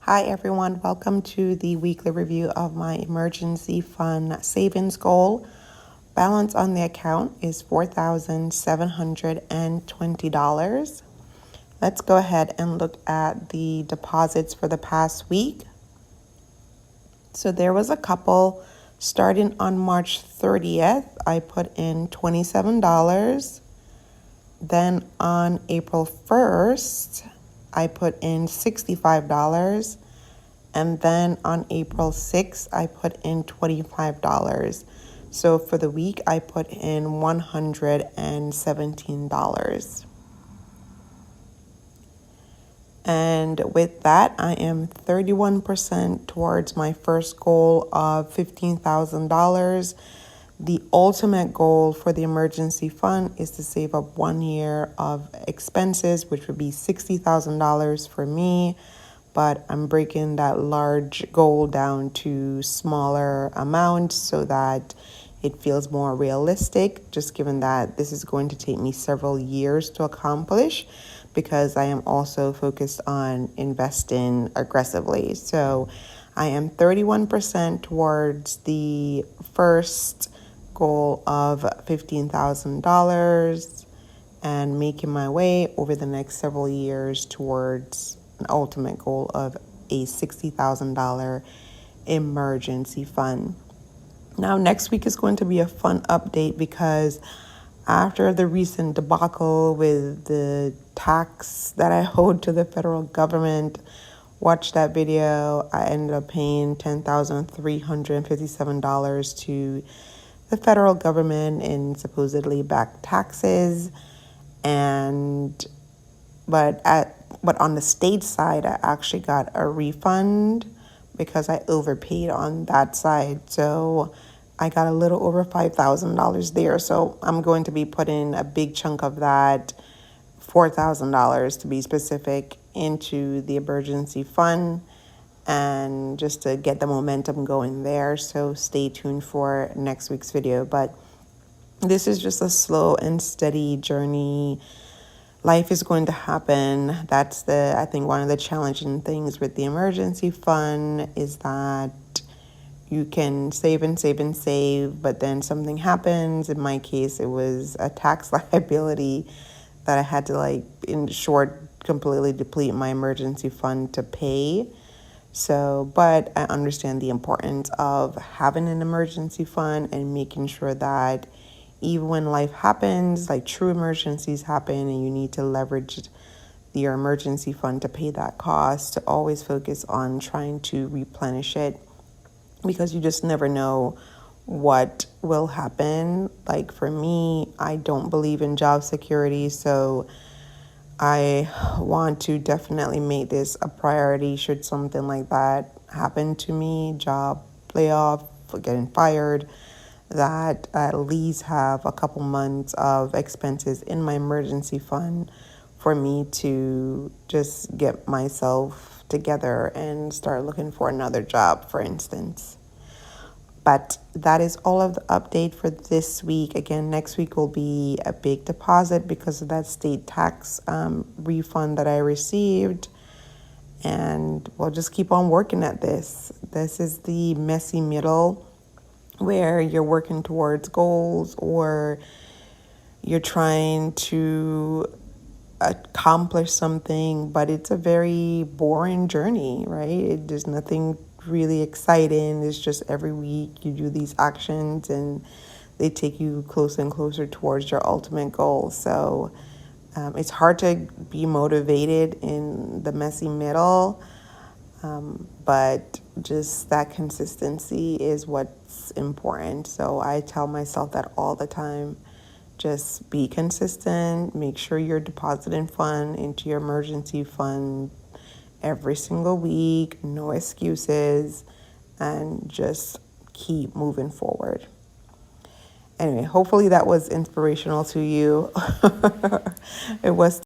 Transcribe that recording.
Hi everyone, welcome to the weekly review of my emergency fund savings goal. Balance on the account is $4,720. Let's go ahead and look at the deposits for the past week. So there was a couple starting on March 30th. I put in $27. Then on April 1st, I put in $65. And then on April 6th, I put in $25. So for the week, I put in $117. And with that, I am 31% towards my first goal of $15,000. The ultimate goal for the emergency fund is to save up 1 year of expenses, which would be $60,000 for me. But I'm breaking that large goal down to smaller amounts so that it feels more realistic, just given that this is going to take me several years to accomplish, because I am also focused on investing aggressively. So I am 31% towards the first goal of $15,000 and making my way over the next several years towards an ultimate goal of a $60,000 emergency fund. Now, next week is going to be a fun update because after the recent debacle with the tax that I owed to the federal government, watched that video, I ended up paying $10,357 to the federal government in supposedly back taxes. But on the state side, I actually got a refund because I overpaid on that side. So I got a little over $5,000 there. So I'm going to be putting a big chunk of that, $4,000 to be specific, into the emergency fund, and just to get the momentum going there. So stay tuned for next week's video. But this is just a slow and steady journey. Life is going to happen. That's I think one of the challenging things with the emergency fund is that you can save and save and save, but then something happens. In my case, it was a tax liability that I had to, in short, completely deplete my emergency fund to pay. So, but I understand the importance of having an emergency fund and making sure that even when life happens, like true emergencies happen, and you need to leverage your emergency fund to pay that cost, to always focus on trying to replenish it, because you just never know what will happen. Like for me, I don't believe in job security, so I want to definitely make this a priority should something like that happen to me, job layoff, getting fired, that I at least have a couple months of expenses in my emergency fund for me to just get myself together and start looking for another job, for instance. But that is all of the update for this week. Again, next week will be a big deposit because of that state tax refund that I received. And we'll just keep on working at this. This is the messy middle where you're working towards goals or you're trying to accomplish something, but it's a very boring journey, right? There's nothing really exciting. It's just every week you do these actions and they take you closer and closer towards your ultimate goal. So it's hard to be motivated in the messy middle, but just that consistency is what's important. So I tell myself that all the time. Just be consistent. Make sure you're depositing fund into your emergency fund every single week. No excuses. And just keep moving forward. Anyway, hopefully that was inspirational to you. It was